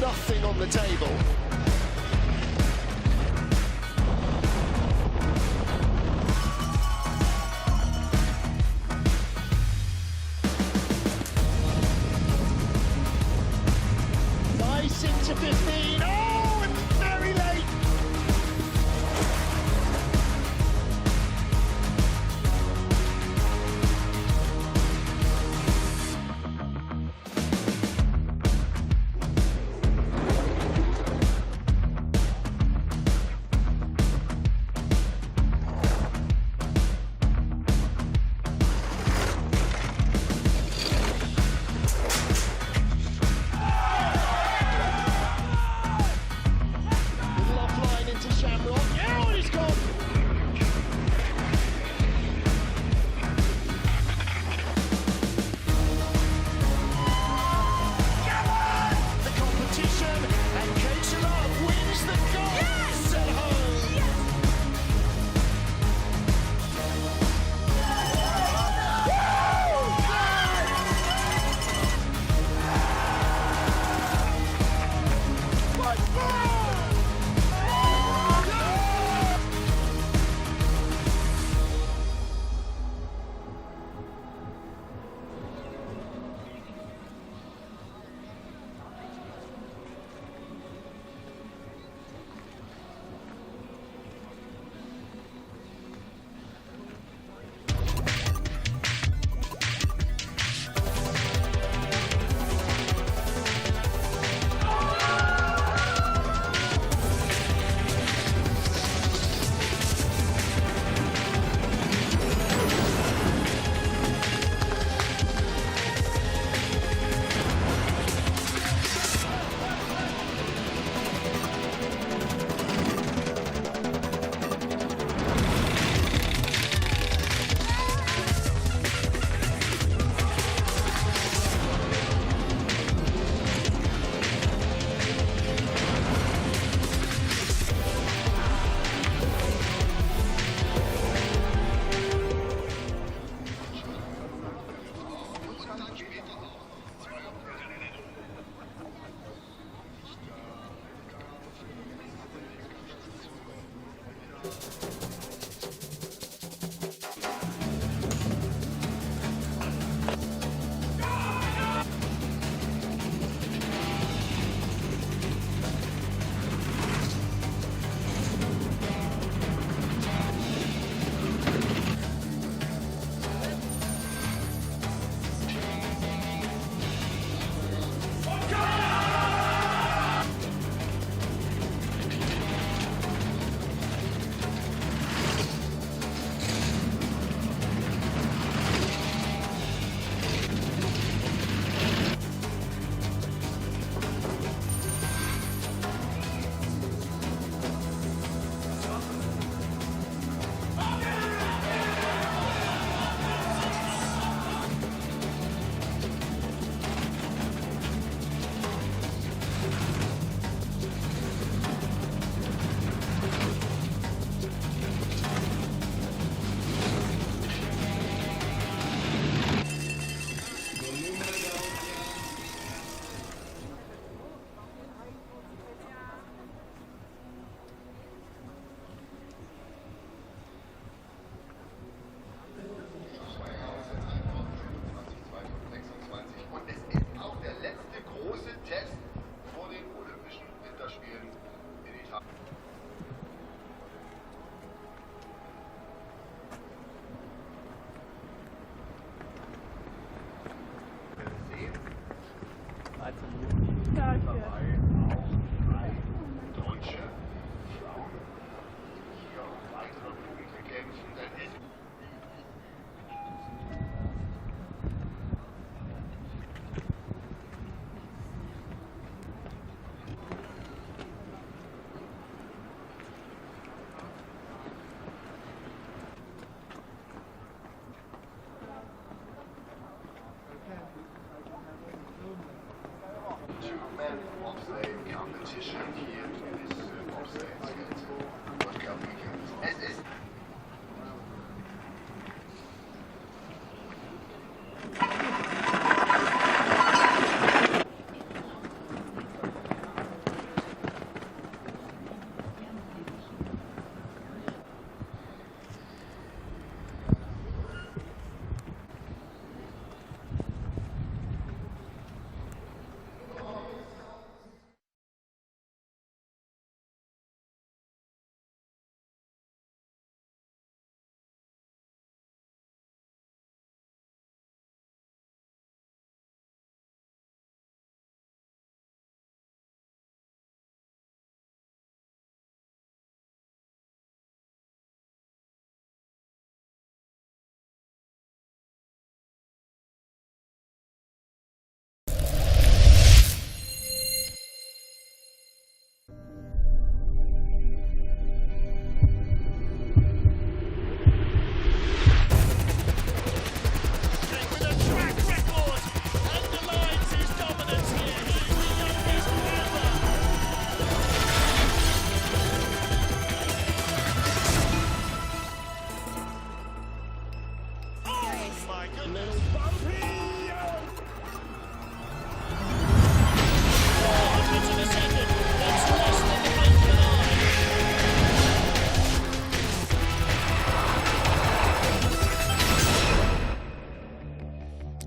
nothing on the table. Nice into 15. Oh, and very late.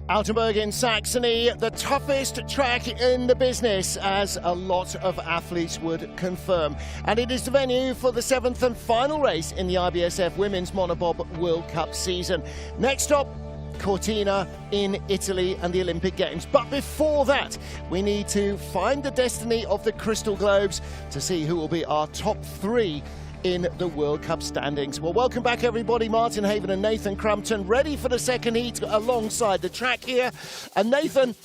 Altenberg in Saxony, the toughest track in the business, as a lot of athletes would confirm. And it is the venue for the 7th and final race in the IBSF Women's Monobob World Cup season. Next stop, Cortina in Italy and the Olympic Games. But before that, we need to find the destiny of the Crystal Globes to see who will be our top 3 in the World Cup standings. Well, welcome back everybody. Martin Haven and Nathan Crumpton ready for the second heat alongside the track here. And Nathan,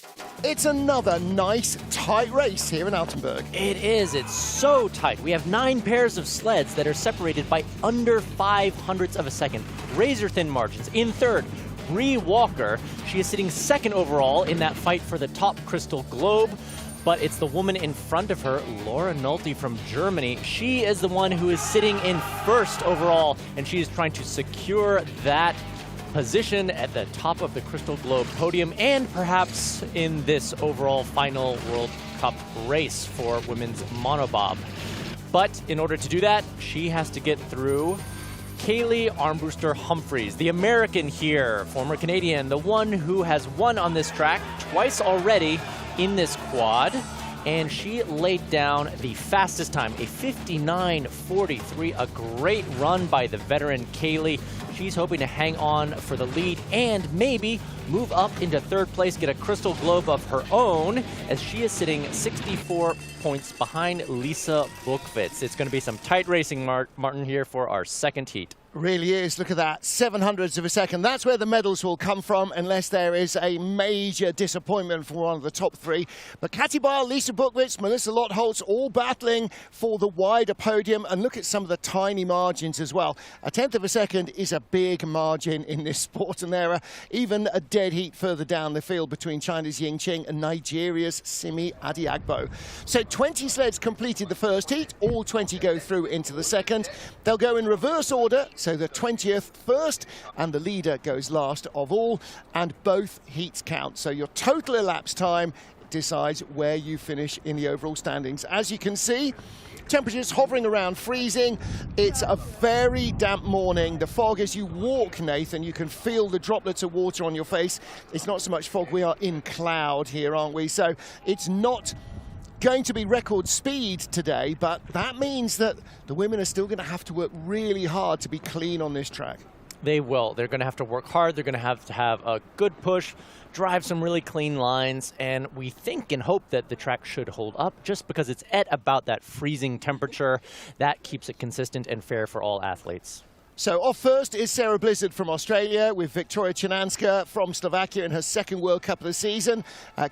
it's another nice tight race here in Altenberg. It is. It's so tight. We have 9 pairs of sleds that are separated by under 0.05 of a second. Razor thin margins. In third, Bree Walker. She is sitting second overall in that fight for the top Crystal Globe. But it's the woman in front of her, Laura Nolte from Germany. She is the one who is sitting in first overall, and she is trying to secure that position at the top of the Crystal Globe podium and perhaps in this overall final World Cup race for women's monobob. But in order to do that, she has to get through Kaylee Armbruster Humphreys, the American here, former Canadian, the one who has won on this track twice already in this quad, and she laid down the fastest time, a 59.43, a great run by the veteran Kaylee. She's hoping to hang on for the lead and maybe move up into third place, get a Crystal Globe of her own, as she is sitting 64 points behind Lisa Bukvitz. It's going to be some tight racing, Martin, here for our second heat. Really is. Look at that, 0.07 of a second. That's where the medals will come from, unless there is a major disappointment from one of the top 3. But Katy Bile, Lisa Bukvitz, Melissa Lottholtz all battling for the wider podium. And look at some of the tiny margins as well. 0.1 of a second is a big margin in this sport, and there are even a dead heat further down the field between China's Ying Qing and Nigeria's Simi Adiagbo. So 20 sleds completed the first heat. All 20 go through into the second. They'll go in reverse order. So the 20th first, and the leader goes last of all, and both heats count. So your total elapsed time decides where you finish in the overall standings. As you can see, temperatures hovering around freezing. It's a very damp morning. The fog, as you walk, Nathan, you can feel the droplets of water on your face. It's not so much fog, we are in cloud here, aren't we? So it's not going to be record speed today, but that means that the women are still going to have to work really hard to be clean on this track. They will. They're going to have to work hard. They're going to have a good push, drive some really clean lines, and we think and hope that the track should hold up just because it's at about that freezing temperature. That keeps it consistent and fair for all athletes. So off first is Sarah Blizzard from Australia, with Victoria Chinanska from Slovakia in her second World Cup of the season.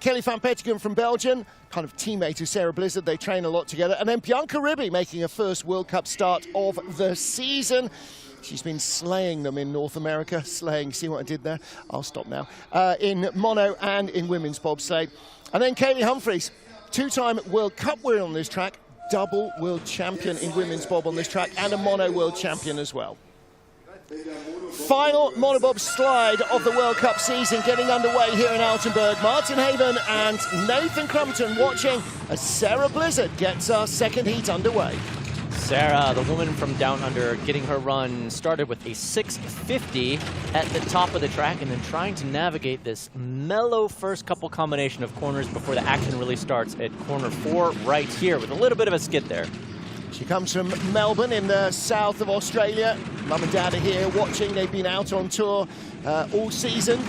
Kelly van Petegem from Belgium, kind of teammate of Sarah Blizzard. They train a lot together. And then Bianca Ribbi making her first World Cup start of the season. She's been slaying them in North America. Slaying, see what I did there? I'll stop now. In mono and in women's bobsleigh. And then Kaylee Humphreys, 2-time World Cup winner on this track. double world champion in women's bob on this track and a mono world champion as well. Final monobob slide of the World Cup season getting underway here in Altenberg. Martin Haven and Nathan Crumpton watching as Sarah Blizzard gets our second heat underway. Sarah, the woman from down under, getting her run started with a 650 at the top of the track and then trying to navigate this mellow first couple combination of corners before the action really starts at corner 4 right here with a little bit of a skid there. She comes from Melbourne in the south of Australia. Mum and Dad are here watching. They've been out on tour all season.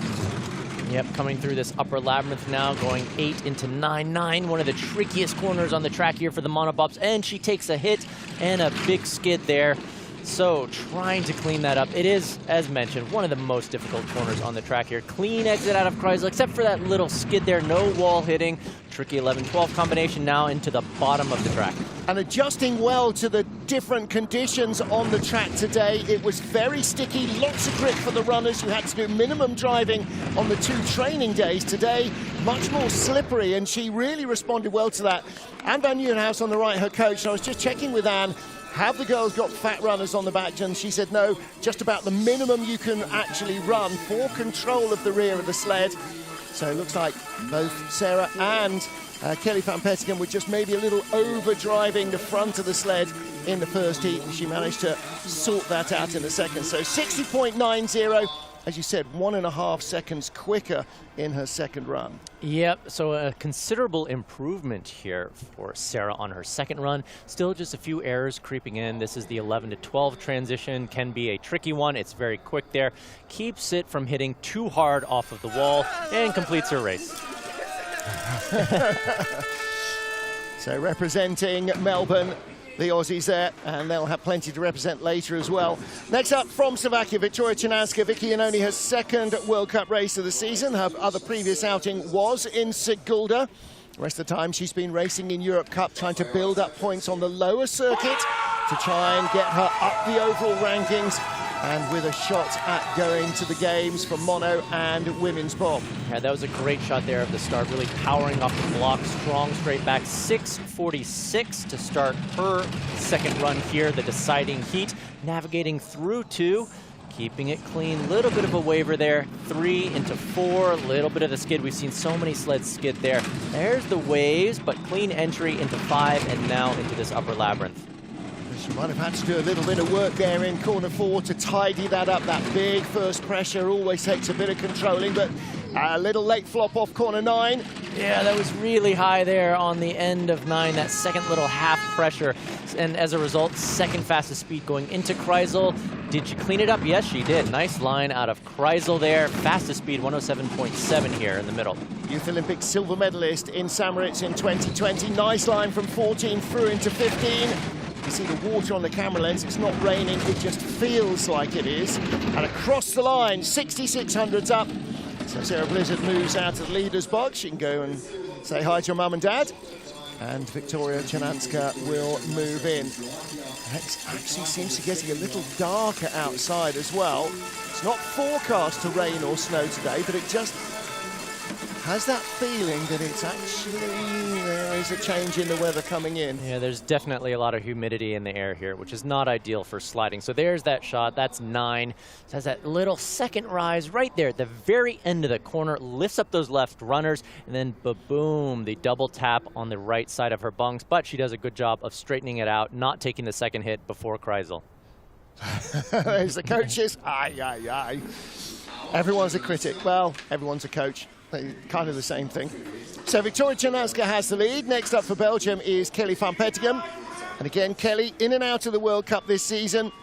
Yep, coming through this upper labyrinth now, going 8 into 9-9, one of the trickiest corners on the track here for the monobobs, and she takes a hit and a big skid there. So trying to clean that up. It is, as mentioned, one of the most difficult corners on the track here. Clean exit out of Kreisel, except for that little skid there, no wall hitting. Tricky 11-12 combination now into the bottom of the track. And adjusting well to the different conditions on the track today. It was very sticky, lots of grip for the runners who had to do minimum driving on the 2 training days. Today, much more slippery, and she really responded well to that. Anne van Nieuwenhuis on the right, her coach. And I was just checking with Anne, have the girls got fat runners on the back? And she said, no, just about the minimum you can actually run for control of the rear of the sled. So it looks like both Sarah and Kelly van Petegem were just maybe a little over-driving the front of the sled in the first heat, and she managed to sort that out in the second. So 60.90, as you said, 1.5 seconds quicker in her second run. Yep, so a considerable improvement here for Sarah on her second run. Still just a few errors creeping in. This is the 11 to 12 transition, can be a tricky one. It's very quick there. Keeps it from hitting too hard off of the wall and completes her race. So representing Melbourne, the Aussies there, and they'll have plenty to represent later as well. Next up from Slovakia, Victoria Chinaska. Vicky in only her second World Cup race of the season. Her other previous outing was in Sigulda. The rest of the time she's been racing in Europe Cup, trying to build up points on the lower circuit to try and get her up the overall rankings, and with a shot at going to the games for mono and women's bob. Yeah, that was a great shot there at the start, really powering off the block, strong straight back. 6:46 to start her second run here, the deciding heat, navigating through 2, keeping it clean, little bit of a waver there, 3 into 4, little bit of the skid. We've seen so many sleds skid there. There's the waves, but clean entry into 5 and now into this upper labyrinth. She might have had to do a little bit of work there in corner 4 to tidy that up. That big first pressure always takes a bit of controlling, but a little late flop off corner 9. Yeah, that was really high there on the end of 9, that second little half pressure. And as a result, second fastest speed going into Kreisel. Did she clean it up? Yes, she did. Nice line out of Kreisel there. Fastest speed, 107.7 here in the middle. Youth Olympic silver medalist in Samoritz in 2020. Nice line from 14 through into 15. You see the water on the camera lens. It's not raining, it just feels like it is. And across the line, 6600s up. So Sarah Blizzard moves out of the leader's box. She can go and say hi to your mum and dad. And Victoria Chinaska will move in. It actually seems to be getting a little darker outside as well. It's not forecast to rain or snow today, but it just has that feeling that it's actually, there is a change in the weather coming in. Yeah, there's definitely a lot of humidity in the air here, which is not ideal for sliding. So there's that shot, that's 9. It has that little second rise right there at the very end of the corner, lifts up those left runners, and then ba-boom, the double tap on the right side of her bunks. But she does a good job of straightening it out, not taking the second hit before Kreisel. There's the coaches. Aye, aye, aye. Everyone's a critic. Well, everyone's a coach. Kind of the same thing. So Victoria Chinaska has the lead. Next up for Belgium is Kelly van Petegem. And again, Kelly in and out of the World Cup this season.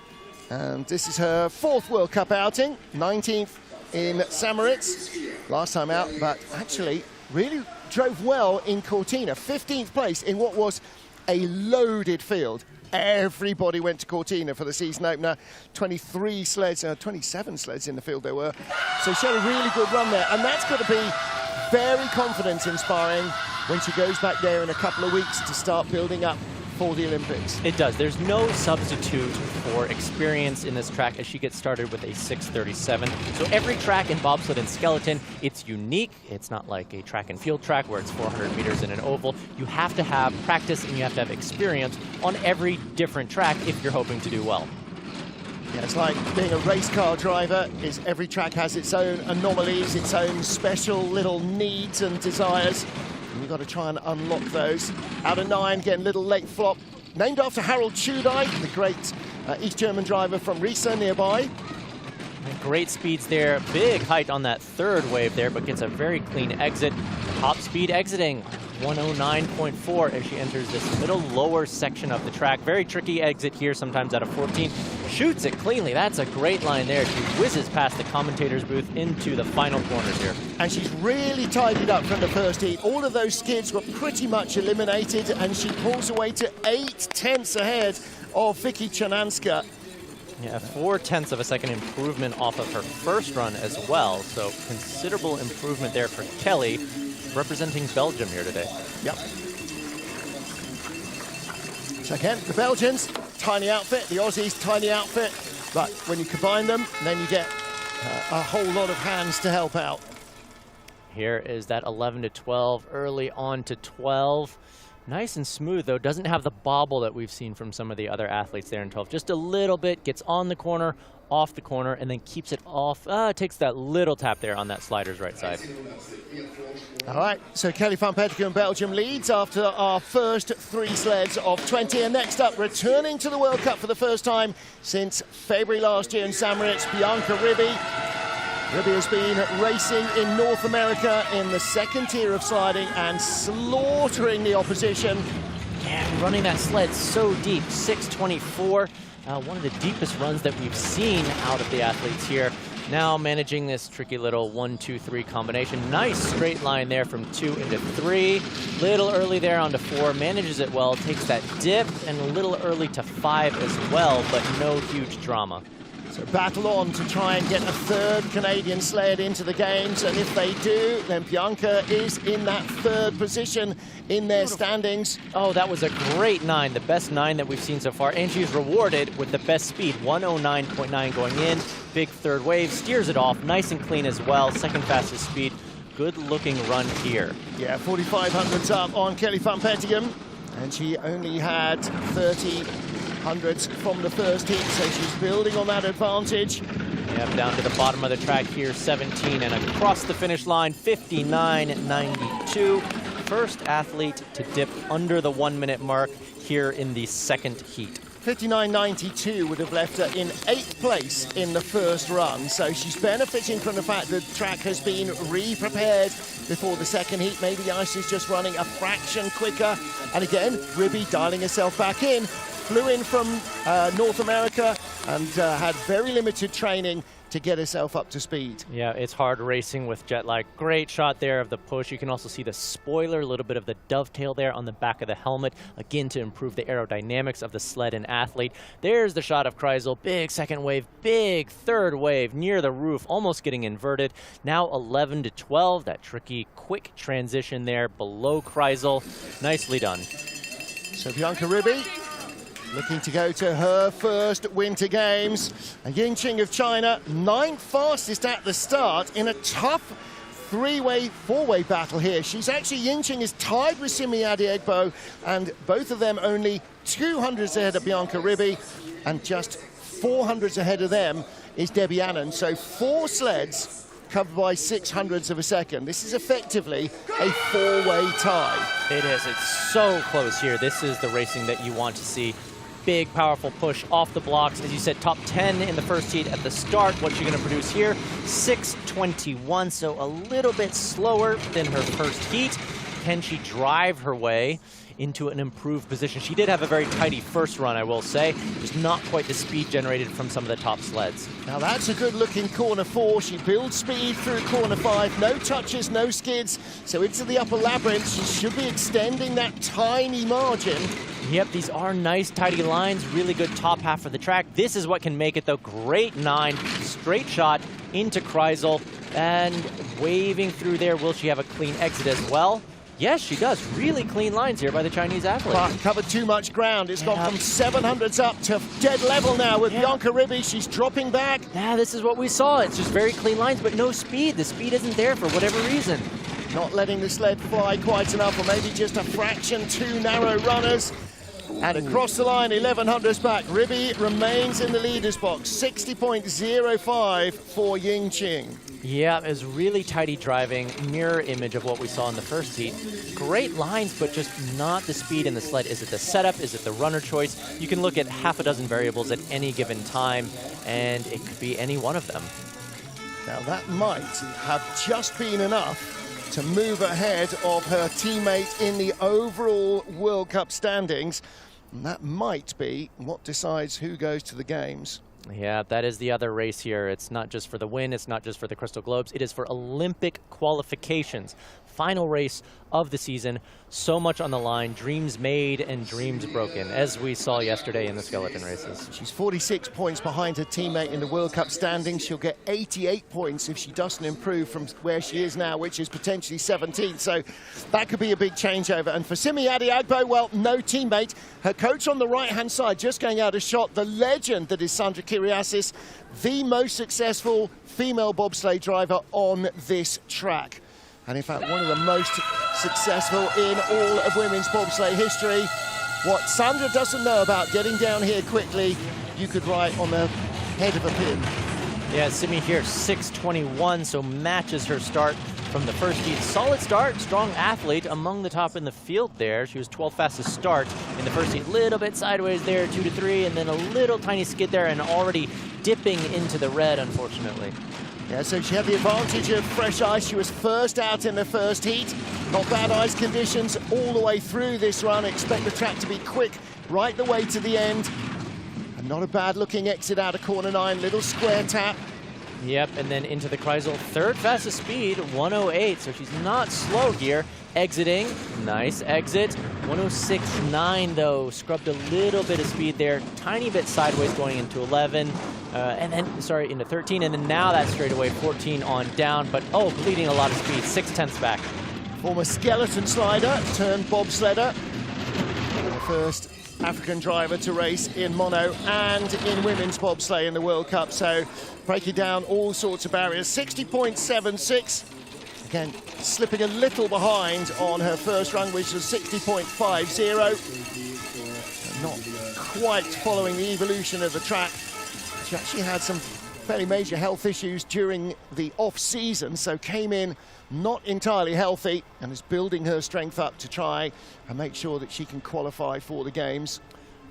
And this is her 4th World Cup outing. 19th in Samoritz. Last time out, but actually really drove well in Cortina. 15th place in what was a loaded field. Everybody went to Cortina for the season opener. 23 sleds, 27 sleds in the field there were. So she had a really good run there. And that's got to be very confidence inspiring when she goes back there in a couple of weeks to start building up for the Olympics. It does. There's no substitute for experience in this track as she gets started with a 6:37. So every track in bobsled and skeleton, it's unique. It's not like a track and field track where it's 400 meters in an oval. You have to have practice and you have to have experience on every different track if you're hoping to do well. Yeah, it's like being a race car driver. Is every track has its own anomalies, its own special little needs and desires. And you've got to try and unlock those. Out of 9, getting a little late flop. Named after Harald Tschudai, the great East German driver from Riesa nearby. Great speeds there. Big height on that third wave there, but gets a very clean exit. Top speed exiting 109.4 as she enters this little lower section of the track. Very tricky exit here, sometimes out of 14. Shoots it cleanly. That's a great line there. She whizzes past the commentator's booth into the final corners here. And she's really tidied up from the first heat. All of those skids were pretty much eliminated, and she pulls away to 8/10 ahead of Vicky Czernanska. Yeah, 4/10 of a second improvement off of her first run as well. So considerable improvement there for Kelly, representing Belgium here today. Yep. So again, the Belgians, tiny outfit, the Aussies, tiny outfit. But when you combine them, then you get a whole lot of hands to help out. Here is that 11 to 12, early on to 12. Nice and smooth, though. Doesn't have the bobble that we've seen from some of the other athletes there in 12. Just a little bit, gets on the corner, off the corner, and then keeps it off. Takes that little tap there on that slider's right side. All right, so Kelly van Petegem, Belgium leads after our first 3 sleds of 20. And next up, returning to the World Cup for the first time since February last year in St. Moritz, Bianca Ribby. Ribby has been racing in North America in the second tier of sliding and slaughtering the opposition. Yeah, running that sled so deep, 6:24. One of the deepest runs that we've seen out of the athletes here. Now managing this tricky little 1-2-3 combination. Nice straight line there from 2 into 3. Little early there onto 4. Manages it well. Takes that dip and a little early to 5 as well, but no huge drama. So battle on to try and get a third Canadian sled into the games, and if they do, then Bianca is in that third position in their standings. Oh, that was a great 9, the best 9 that we've seen so far, and she's rewarded with the best speed, 109.9 going in. Big third wave, steers it off, nice and clean as well, second fastest speed. Good looking run here. Yeah, 4,500s up on Kelly van Petegem, and she only had 30 hundreds from the first heat, so she's building on that advantage. Yep, down to the bottom of the track here, 17, and across the finish line, 59.92. First athlete to dip under the 1-minute mark here in the second heat. 59.92 would have left her in 8th place in the first run, so she's benefiting from the fact that the track has been re-prepared before the second heat. Maybe the ice is just running a fraction quicker. And again, Ribby dialing herself back in. Flew in from North America and had very limited training to get herself up to speed. Yeah, it's hard racing with jet lag. Great shot there of the push. You can also see the spoiler, a little bit of the dovetail there on the back of the helmet, again to improve the aerodynamics of the sled and athlete. There's the shot of Kreisel. Big second wave, big third wave near the roof, almost getting inverted. Now 11 to 12, that tricky quick transition there below Kreisel. Nicely done. So Bianca Ribby looking to go to her first Winter Games. And Yingqing of China, 9th fastest at the start in a tough 4-way battle here. Yingqing is tied with Simi Adiegbo, and both of them only 200s ahead of Bianca Ribby, and just 400s ahead of them is Debbie Annan. So 4 sleds covered by 600s of a second. This is effectively a 4-way tie. It is. It's so close here. This is the racing that you want to see. Big, powerful push off the blocks. As you said, top 10 in the first heat at the start. What's she going to produce here? 6:21, so a little bit slower than her first heat. Can she drive her way into an improved position? She did have a very tidy first run, I will say. Just not quite the speed generated from some of the top sleds. Now that's a good looking corner 4. She builds speed through corner 5. No touches, no skids. So into the upper labyrinth, she should be extending that tiny margin. Yep, these are nice, tidy lines. Really good top half of the track. This is what can make it, though. Great 9, straight shot into Kreisel. And waving through there. Will she have a clean exit as well? Yes, she does. Really clean lines here by the Chinese athlete. But covered too much ground. It's gone from 700s up to dead level now with Bianca Ribby. She's dropping back. Yeah, this is what we saw. It's just very clean lines, but no speed. The speed isn't there for whatever reason. Not letting the sled fly quite enough, or maybe just a fraction too narrow runners. And across the line, 1100s back. Ribby remains in the leaders box, 60.05 for Ying Qing. Yeah, it was really tidy driving, mirror image of what we saw in the first heat. Great lines, but just not the speed in the sled. Is it the setup? Is it the runner choice? You can look at half a dozen variables at any given time, and it could be any one of them. Now that might have just been enough to move ahead of her teammate in the overall World Cup standings. And that might be what decides who goes to the games. Yeah, that is the other race here. It's not just for the win, it's not just for the Crystal Globes, it is for Olympic qualifications. Final race of the season. So much on the line. Dreams made and dreams broken, as we saw yesterday in the skeleton races. She's 46 points behind her teammate in the World Cup standings. She'll get 88 points if she doesn't improve from where she is now, which is potentially 17th. So that could be a big changeover. And for Simi Adiagbo, well, no teammate. Her coach on the right-hand side just going out of shot. The legend that is Sandra Kyriasis, the most successful female bobsleigh driver on this track. And in fact, one of the most successful in all of women's bobsleigh history. What Sandra doesn't know about getting down here quickly, you could write on the head of a pin. Yeah, Simi here, 6:21, so matches her start from the first heat. Solid start, strong athlete, among the top in the field there. She was 12th fastest start in the first heat. Little bit sideways there, 2 to 3, and then a little tiny skid there, and already dipping into the red, unfortunately. Yeah, so she had the advantage of fresh ice. She was first out in the first heat. Not bad ice conditions all the way through this run. Expect the track to be quick right the way to the end. And not a bad looking exit out of corner 9. Little square tap. Yep, and then into the Kreisel. Third fastest speed, 108, so she's not slow here. Exiting, nice exit. 106.9 though, scrubbed a little bit of speed there. Tiny bit sideways going into 11. And then, sorry, into 13, and then now that straightaway 14 on down, but oh, bleeding a lot of speed, 6/10 back. Former skeleton slider turned bobsledder. The first African driver to race in mono and in women's bobsleigh in the World Cup. So breaking down all sorts of barriers. 60.76. Again, slipping a little behind on her first run, which was 60.50. Not quite following the evolution of the track. She actually had some fairly major health issues during the off-season, so came in not entirely healthy and is building her strength up to try and make sure that she can qualify for the games.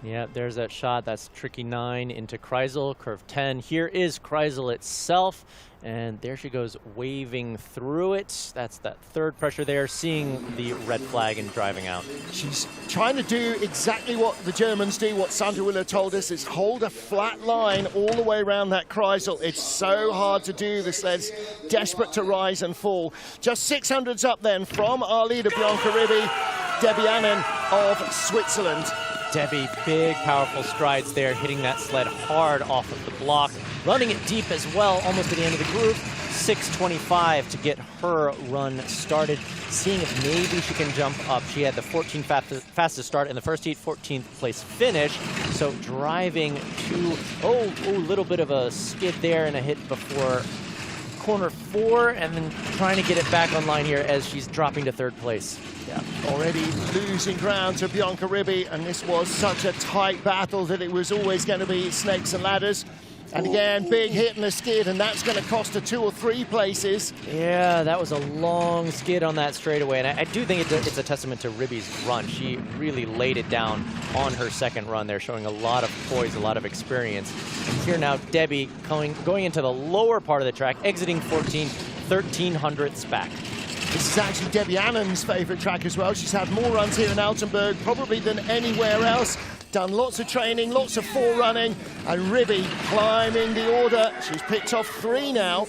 Yeah, there's that shot. That's tricky 9 into Kreisel, curve 10. Here is Kreisel itself, and there she goes waving through it. That's that third pressure there, seeing the red flag and driving out. She's trying to do exactly what the Germans do, what Sandra Willer told us, is hold a flat line all the way around that Kreisel. It's so hard to do. The sled's desperate to rise and fall. Just 600s up then from our leader, Bianca Ribby, Debbie Annan of Switzerland. Debbie, big, powerful strides there, hitting that sled hard off of the block, running it deep as well, almost at the end of the group. 6:25 to get her run started, seeing if maybe she can jump up. She had the 14th fastest start in the first heat, 14th place finish, so driving to, little bit of a skid there and a hit before corner 4, and then trying to get it back online here as she's dropping to 3rd place. Yeah, already losing ground to Bianca Ribby, and this was such a tight battle that it was always going to be snakes and ladders. And again, big hit and a skid, and that's going to cost her 2 or 3 places. Yeah, that was a long skid on that straightaway, and I do think it's a testament to Ribby's run. She really laid it down on her second run there, showing a lot of poise, a lot of experience. And here now, Debbie going into the lower part of the track, exiting 14, 1300ths back. This is actually Debbie Annan's favourite track as well. She's had more runs here in Altenberg probably than anywhere else. Done lots of training, lots of forerunning, and Ribby climbing the order. She's picked off 3 now.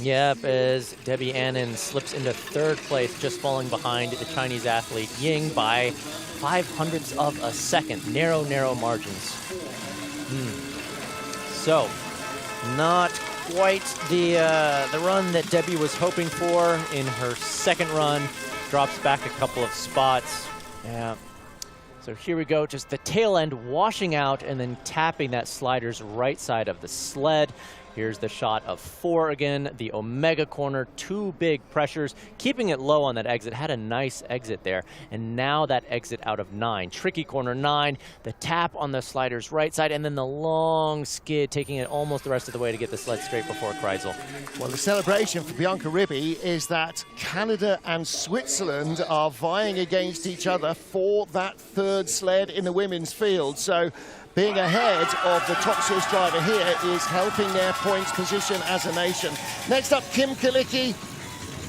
Yep, as Debbie Annan slips into 3rd place, just falling behind the Chinese athlete Ying by 0.05 of a second. Narrow, narrow margins. So, not quite the run that Debbie was hoping for in her second run. drops back a couple of spots. Yeah. So here we go, just the tail end washing out and then tapping that slider's right side of the sled. Here's the shot of 4 again, the Omega corner, 2 big pressures, keeping it low on that exit. Had a nice exit there, and now that exit out of 9. Tricky corner 9, the tap on the slider's right side, and then the long skid, taking it almost the rest of the way to get the sled straight before Kreisel. Well, the celebration for Bianca Ribby is that Canada and Switzerland are vying against each other for that 3rd sled in the women's field. So being ahead of the top Swiss driver here is helping their points position as a nation. Next up, Kim Kalicki,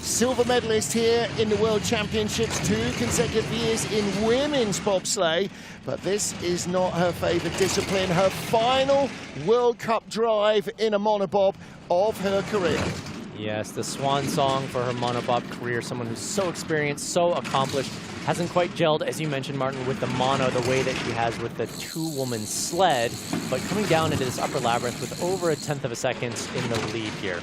silver medalist here in the World Championships, 2 consecutive years in women's bobsleigh, but this is not her favorite discipline. Her final World Cup drive in a monobob of her career. Yes, the swan song for her monobob career, someone who's so experienced, so accomplished, hasn't quite gelled, as you mentioned, Martin, with the mono the way that she has with the 2-woman sled, but coming down into this upper labyrinth with over 1/10 of a second in the lead here.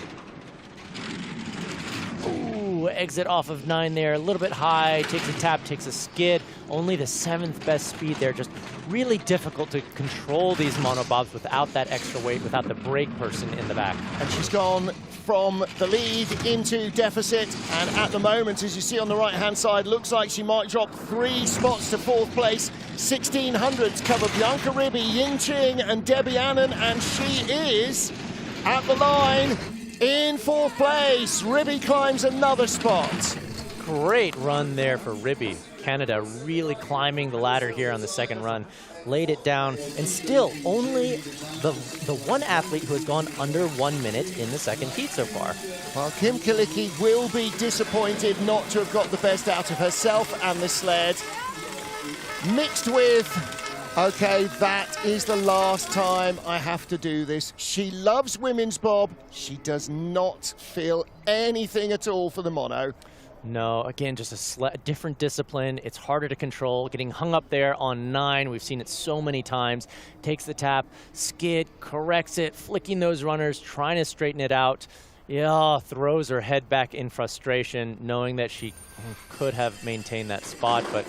Ooh, exit off of 9 there, a little bit high, takes a tap, takes a skid, only the 7th best speed there. Just really difficult to control these monobobs without that extra weight, without the brake person in the back. And she's gone from the lead into deficit, and at the moment, as you see on the right-hand side, looks like she might drop 3 spots to 4th place. 1600s cover Bianca Ribby, Ying Ching, and Debbie Annan, and she is at the line in 4th place. Ribby climbs another spot. Great run there for Ribby. Canada really climbing the ladder here on the 2nd run. Laid it down, and still only the one athlete who has gone under 1 minute in the 2nd heat so far. Well, Kim Kalicki will be disappointed not to have got the best out of herself and the sled. Mixed with, okay, that is the last time I have to do this. She loves women's bob. She does not feel anything at all for the mono. No, again, just a different discipline. It's harder to control. Getting hung up there on 9. We've seen it so many times. Takes the tap, skid, corrects it, flicking those runners, trying to straighten it out. Yeah, throws her head back in frustration, knowing that she could have maintained that spot. But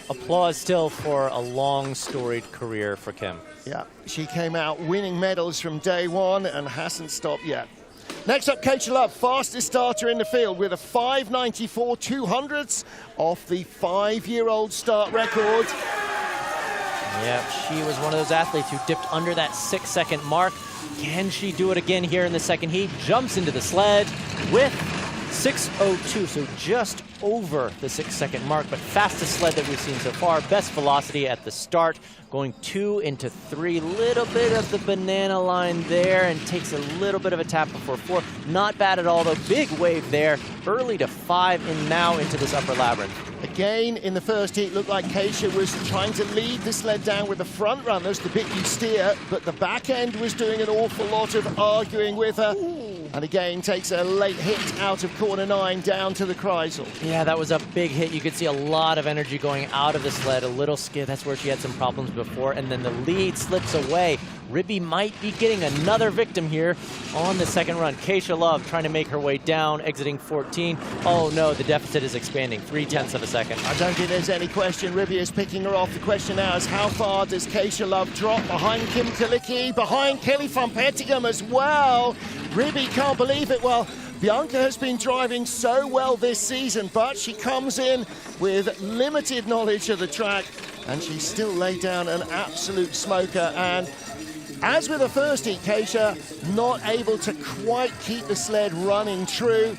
applause still for a long, storied career for Kim. Yeah, she came out winning medals from day 1 and hasn't stopped yet. Next up, Keisha Love, fastest starter in the field with a 5:94 200ths off the 5-year-old start record. Yeah, she was one of those athletes who dipped under that 6-second mark. Can she do it again here in the 2nd heat? Jumps into the sled with 6:02, so just over the 6-second mark, but fastest sled that we've seen so far. Best velocity at the start, going 2 into 3. Little bit of the banana line there, and takes a little bit of a tap before 4. Not bad at all, though. Big wave there. Early to 5, and now into this upper labyrinth. Again, in the 1st heat, looked like Keisha was trying to lead the sled down with the front runners, the bit you steer, but the back end was doing an awful lot of arguing with her. And again, takes a late hit out of corner 9 down to the Kreisel. Yeah, that was a big hit. You could see a lot of energy going out of the sled, a little skid. That's where she had some problems before, and then the lead slips away. Ribby might be getting another victim here on the 2nd run. Keisha Love trying to make her way down, exiting 14. Oh no, the deficit is expanding, 3/10 of a second. I don't think there's any question. Ribby is picking her off. The question now is how far does Keisha Love drop behind Kim Kalicki, behind Kelly van Petegem as well. Ribby can't believe it. Well, Bianca has been driving so well this season, but she comes in with limited knowledge of the track, and she still laid down an absolute smoker. And as with the 1st heat, Keisha not able to quite keep the sled running true.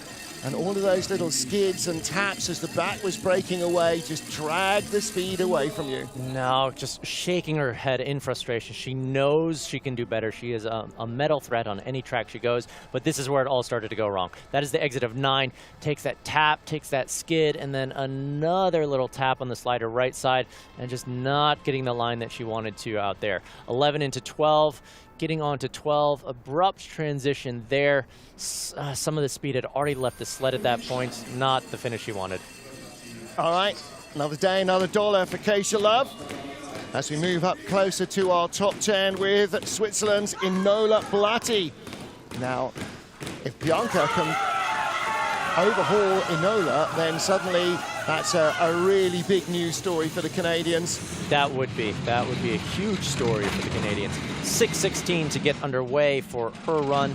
And all of those little skids and taps as the back was breaking away just dragged the speed away from you. No, just shaking her head in frustration. She knows she can do better. She is a medal threat on any track she goes, but this is where it all started to go wrong. That is the exit of 9. Takes that tap, takes that skid, and then another little tap on the slider right side, and just not getting the line that she wanted to out there. 11 into 12. Getting on to 12, abrupt transition there. Some of the speed had already left the sled at that point, not the finish she wanted. All right, another day, another dollar for Keisha Love. As we move up closer to our top 10 with Switzerland's Inola Blatti. Now, if Bianca can overhaul Enola, then suddenly that's a really big news story for the Canadians. That would be a huge story for the Canadians. 6:16 to get underway for her run.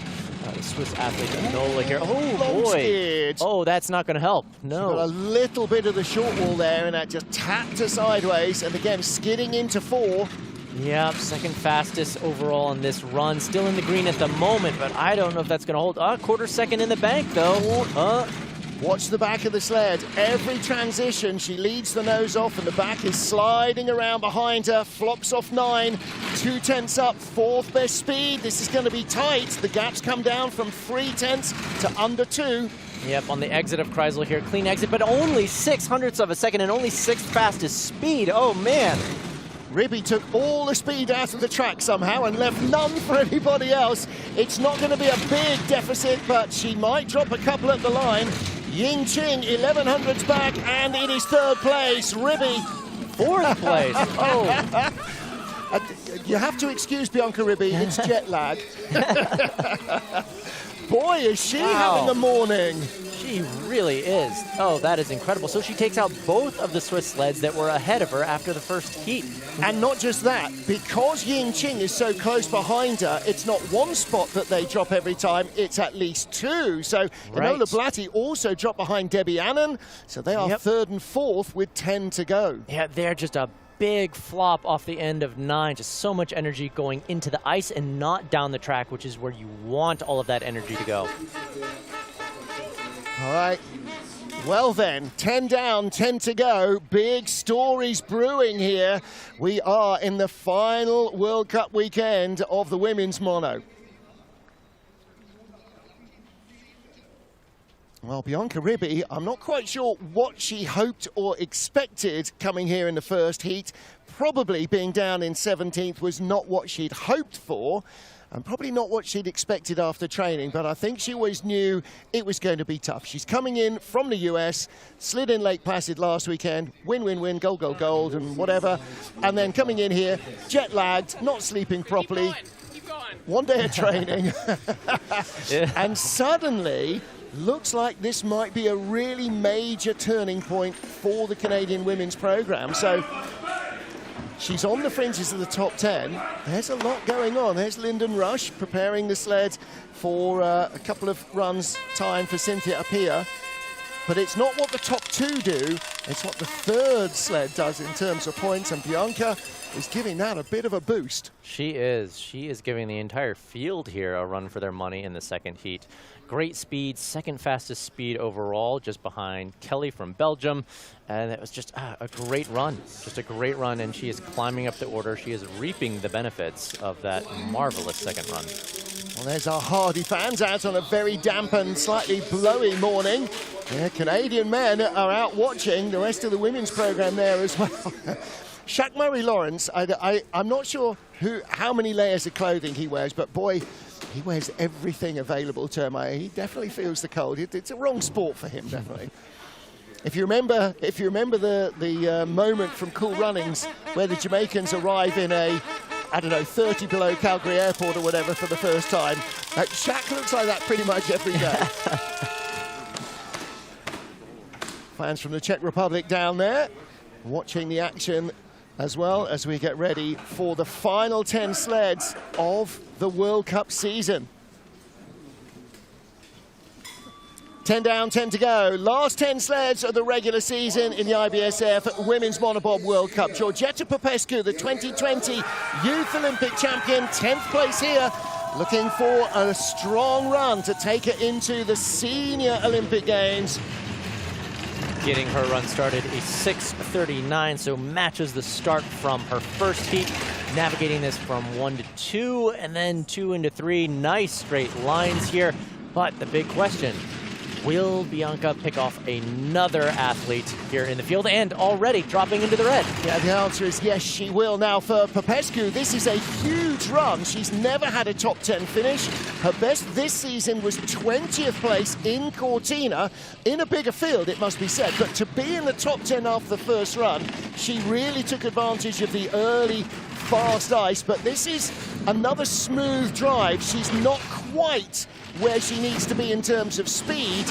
The Swiss athlete Enola here. Oh boy! Skid. Oh, that's not going to help. No. She got a little bit of the short wall there, and that just tapped her sideways, and again skidding into 4. Yep, second fastest overall in this run. Still in the green at the moment, but I don't know if that's going to hold. Quarter second in the bank, though. Watch the back of the sled. Every transition, she leads the nose off, and the back is sliding around behind her. Flops off 9, 2/10 up, 4th best speed. This is going to be tight. The gaps come down from 3/10 to under 2. Yep, on the exit of Kreisel here, clean exit, but only 0.06 of a second and only 6th fastest speed. Oh, man. Ribby took all the speed out of the track somehow and left none for anybody else. It's not going to be a big deficit, but she might drop a couple at the line. Ying Qing, 1100s back, and it is 3rd place. Ribby, 4th place. Oh. You have to excuse Bianca Ribby, it's jet lag. Boy, is she having the morning. She really is. Oh, that is incredible. So she takes out both of the Swiss sleds that were ahead of her after the first heat. And not just that, because Ying Qing is so close behind her, it's not 1 spot that they drop every time, it's at least 2. So Enola Blatty also dropped behind Debbie Annan, so they are 3rd and 4th with 10 to go. Yeah, they're just a big flop off the end of 9. Just so much energy going into the ice and not down the track, which is where you want all of that energy to go. All right. Well then, 10 down, 10 to go. Big stories brewing here. We are in the final World Cup weekend of the women's mono. Well, Bianca Ribby, I'm not quite sure what she hoped or expected coming here in the first heat. Probably being down in 17th was not what she'd hoped for, and probably not what she'd expected after training, but I think she always knew it was going to be tough. She's coming in from the US, slid in Lake Placid last weekend, win, win, win, gold, gold, gold, and whatever, and then coming in here, jet-lagged, not sleeping properly, Keep going. 1 day of training, Yeah. and suddenly looks like this might be a really major turning point for the Canadian women's program. So she's on the fringes of the top 10. There's a lot going on. There's Lyndon Rush preparing the sled for a couple of runs time for Cynthia Appiah. But it's not what the top 2 do, it's what the 3rd sled does in terms of points, and Bianca is giving that a bit of a boost. She is. She is giving the entire field here a run for their money in the second heat. Great speed, 2nd fastest speed overall, just behind Kelly from Belgium. And it was just a great run, just a great run. And she is climbing up the order. She is reaping the benefits of that marvelous second run. Well, there's our hardy fans out on a very damp and slightly blowy morning. Yeah, Canadian men are out watching the rest of the women's program there as well. Shaq Murray-Lawrence, I'm not sure how many layers of clothing he wears, but boy, he wears everything available to him. He definitely feels the cold. It's a wrong sport for him, definitely. If you remember the moment from Cool Runnings where the Jamaicans arrive in a, I don't know, 30 below Calgary airport or whatever for the first time, Shaq looks like that pretty much every day. Fans from the Czech Republic down there watching the action as well as we get ready for the final 10 sleds of the World Cup season. 10 down, 10 to go. Last 10 sleds of the regular season in the IBSF Women's Monobob World Cup. Georgeta Popescu, the 2020 Youth Olympic champion, 10th place here, looking for a strong run to take her into the Senior Olympic Games. Getting her run started a 6:39, so matches the start from her first heat. Navigating this from 1 to 2 and then 2 into 3. Nice straight lines here. But the big question, will Bianca pick off another athlete here in the field and already dropping into the red? Yeah, the answer is yes, she will. Now for Popescu, this is a huge run. She's never had a top 10 finish. Her best this season was 20th place in Cortina, in a bigger field, it must be said. But to be in the top 10 after the first run, she really took advantage of the early fast ice. But this is another smooth drive. She's not quite where she needs to be in terms of speed.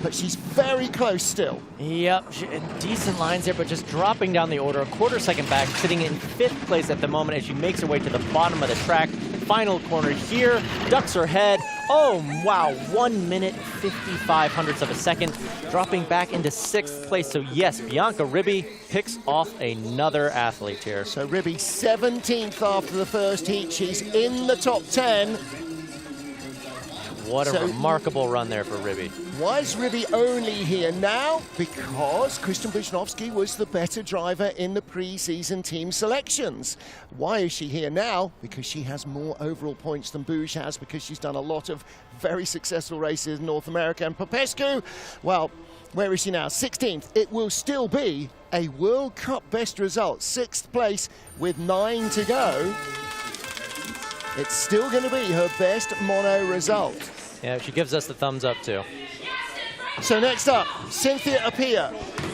but she's very close still. Yep, decent lines there, but just dropping down the order, a quarter-second back, sitting in 5th place at the moment as she makes her way to the bottom of the track. Final corner here, ducks her head. Oh, wow, 1 minute, 55 hundredths of a second, dropping back into 6th place. So yes, Bianca Ribby picks off another athlete here. So Ribby 17th after the first heat. She's in the top 10. What a remarkable run there for Ribby. Why is Ribby only here now? Because Kristen Bushnovsky was the better driver in the pre-season team selections. Why is she here now? Because she has more overall points than Bush has, because she's done a lot of very successful races in North America. And Popescu, well, where is she now? 16th. It will still be a World Cup best result. 6th place with 9 to go. It's still going to be her best mono result. Yeah, she gives us the thumbs up too. So next up, Cynthia Appiah,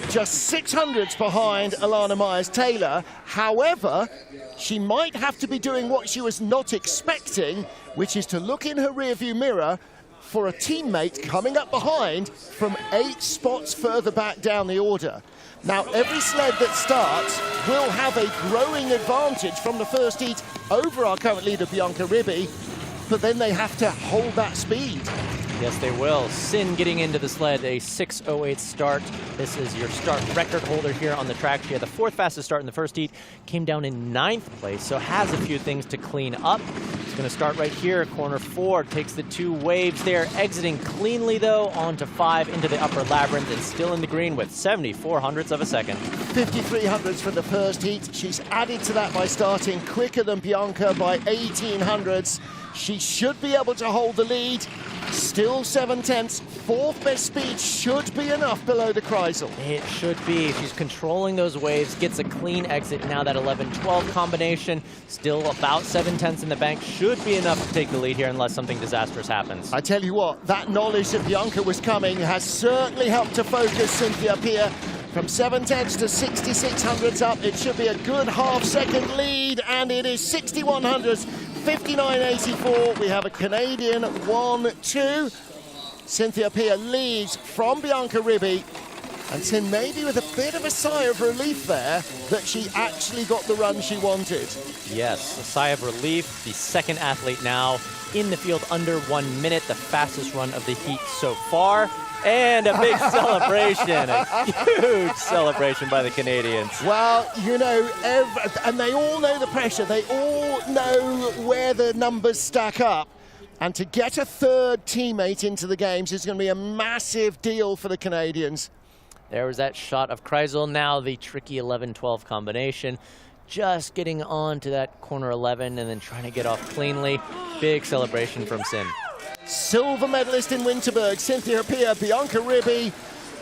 just 600ths behind Alana Myers-Taylor. However, she might have to be doing what she was not expecting, which is to look in her rearview mirror for a teammate coming up behind from 8 spots further back down the order. Now, every sled that starts will have a growing advantage from the first heat over our current leader, Bianca Ribby, but then they have to hold that speed. Yes, they will. Sin getting into the sled, a 6:08 start. This is your start record holder here on the track. She had the 4th fastest start in the first heat, came down in 9th place, so has a few things to clean up. She's going to start right here, corner 4, takes the 2 waves there, exiting cleanly though, onto 5 into the upper labyrinth, and still in the green with 74 hundredths of a second. 53 hundredths for the first heat. She's added to that by starting quicker than Bianca by 18 hundredths. She should be able to hold the lead. Still 7/10. 4th best speed should be enough below the Kreisel. It should be. She's controlling those waves, gets a clean exit. Now that 11-12 combination, still about 7/10 in the bank, should be enough to take the lead here unless something disastrous happens. I tell you what, that knowledge that Bianca was coming has certainly helped to focus Cynthia Appiah. From 7/10 to 66 hundredths up, it should be a good half-second lead, and it is 61 hundredths. 59.84. We have a Canadian 1-2. Cynthia Appiah leads from Bianca Ribby. And Sin maybe with a bit of a sigh of relief there that she actually got the run she wanted. Yes, a sigh of relief. The second athlete now in the field under 1 minute, the fastest run of the heat so far. And a big celebration, a huge celebration by the Canadians. Well, you know, and they all know the pressure. They all know where the numbers stack up. And to get a 3rd teammate into the games is going to be a massive deal for the Canadians. There was that shot of Kreisel, now the tricky 11-12 combination. Just getting on to that corner 11 and then trying to get off cleanly. Big celebration from Sin. Silver medalist in Winterberg, Cynthia Appiah, Bianca Ribby,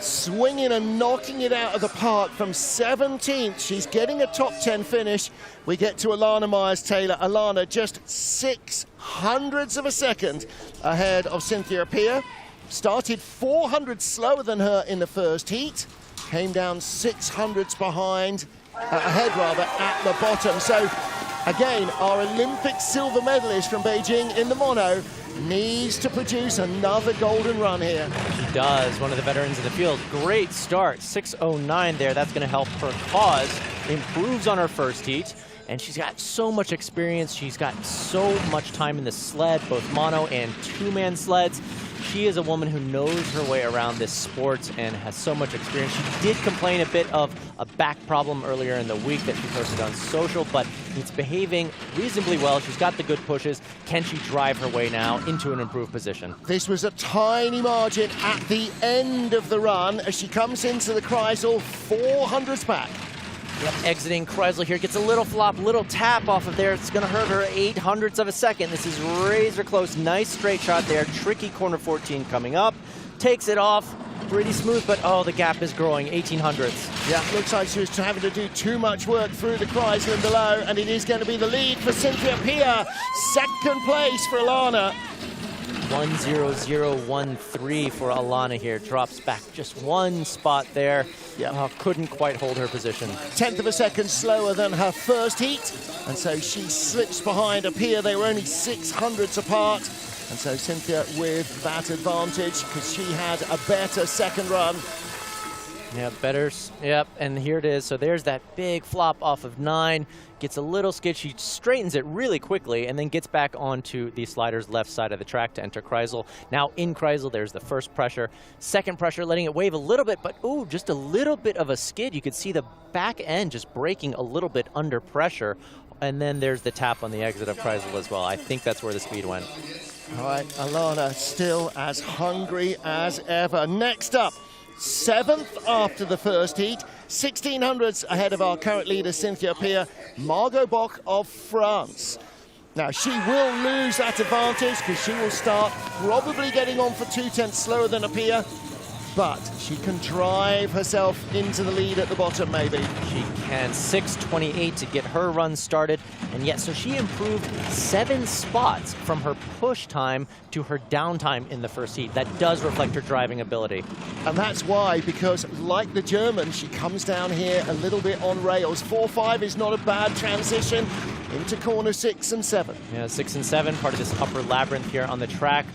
swinging and knocking it out of the park from 17th. She's getting a top 10 finish. We get to Alana Myers-Taylor. Alana just 6 hundredths of a second ahead of Cynthia Appiah. Started 400 slower than her in the first heat. Came down 6 hundredths behind, ahead rather, at the bottom. So again, our Olympic silver medalist from Beijing in the mono needs to produce another golden run here. She does, one of the veterans in the field. Great start, 6:09 there. That's going to help her cause. Improves on her first heat, and she's got so much experience. She's got so much time in the sled, both mono and 2-man sleds. She is a woman who knows her way around this sport and has so much experience. She did complain a bit of a back problem earlier in the week that she posted on social, but it's behaving reasonably well. She's got the good pushes. Can she drive her way now into an improved position? This was a tiny margin at the end of the run as she comes into the Kreisel, 400ths back. Yep, exiting Kreisel here, gets a little flop, little tap off of there. It's going to hurt her 8 hundredths of a second. This is razor close. Nice straight shot there. Tricky corner 14 coming up. Takes it off. Pretty smooth, but oh, the gap is growing. 18 hundredths. Yeah, looks like she was having to do too much work through the Kreisel and below, and it is going to be the lead for Cynthia Appiah. 2nd place for Alana. 1:00.13 for Alana here. Drops back just 1 spot there. Yeah, couldn't quite hold her position. 10th of a second slower than her first heat, and so she slips behind Appiah. They were only 6 hundredths apart, And so Cynthia with that advantage because she had a better second run. Yeah, better. Yep, and here it is. So there's that big flop off of 9. Gets a little skid. She straightens it really quickly and then gets back onto the slider's left side of the track to enter Kreisel. Now in Kreisel, there's the first pressure. Second pressure, letting it wave a little bit, but ooh, just a little bit of a skid. You could see the back end just breaking a little bit under pressure. And then there's the tap on the exit of Kreisel as well. I think that's where the speed went. All right, Alana still as hungry as ever. Next up, 7th after the first heat, 1600s ahead of our current leader, Cynthia Pia, Margot Bock of France. Now, she will lose that advantage because she will start probably getting on for 2/10 slower than Apia, but she can drive herself into the lead at the bottom, maybe. She can. 6:28 to get her run started, and yet, so she improved 7 spots from her push time to her downtime in the first heat. That does reflect her driving ability. And that's why, because like the German, she comes down here a little bit on rails. 4-5 is not a bad transition into corner 6 and 7. Yeah, 6 and 7, part of this upper labyrinth here on the track.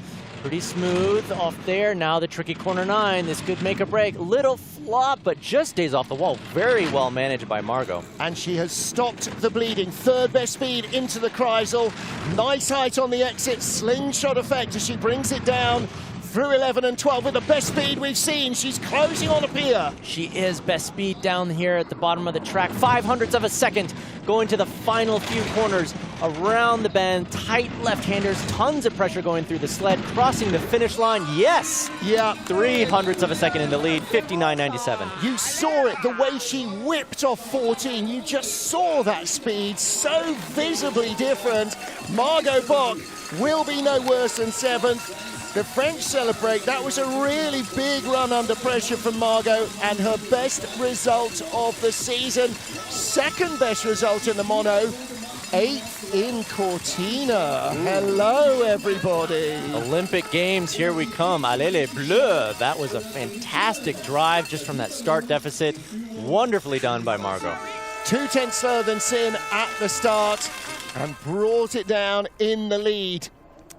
Pretty smooth off there. Now the tricky corner 9. This could make a break. Little flop, but just stays off the wall. Very well managed by Margot. And she has stopped the bleeding. Third best speed into the Kreisel. Nice height on the exit. Slingshot effect as she brings it down through 11 and 12 with the best speed we've seen. She's closing on Apia. She is best speed down here at the bottom of the track. 0.05 of a second going to the final few corners around the bend. Tight left-handers, tons of pressure going through the sled, crossing the finish line. Yes! Yeah. 0.03 of a second in the lead, 59.97. You saw it, the way she whipped off 14. You just saw that speed, so visibly different. Margot Bock will be no worse than 7th. The French celebrate. That was a really big run under pressure from Margot and her best result of the season. Second best result in the mono. 8th in Cortina. Hello, everybody. Olympic Games, here we come. Allez les Bleus. That was a fantastic drive just from that start deficit. Wonderfully done by Margot. 2/10 slower than Sin at the start and brought it down in the lead.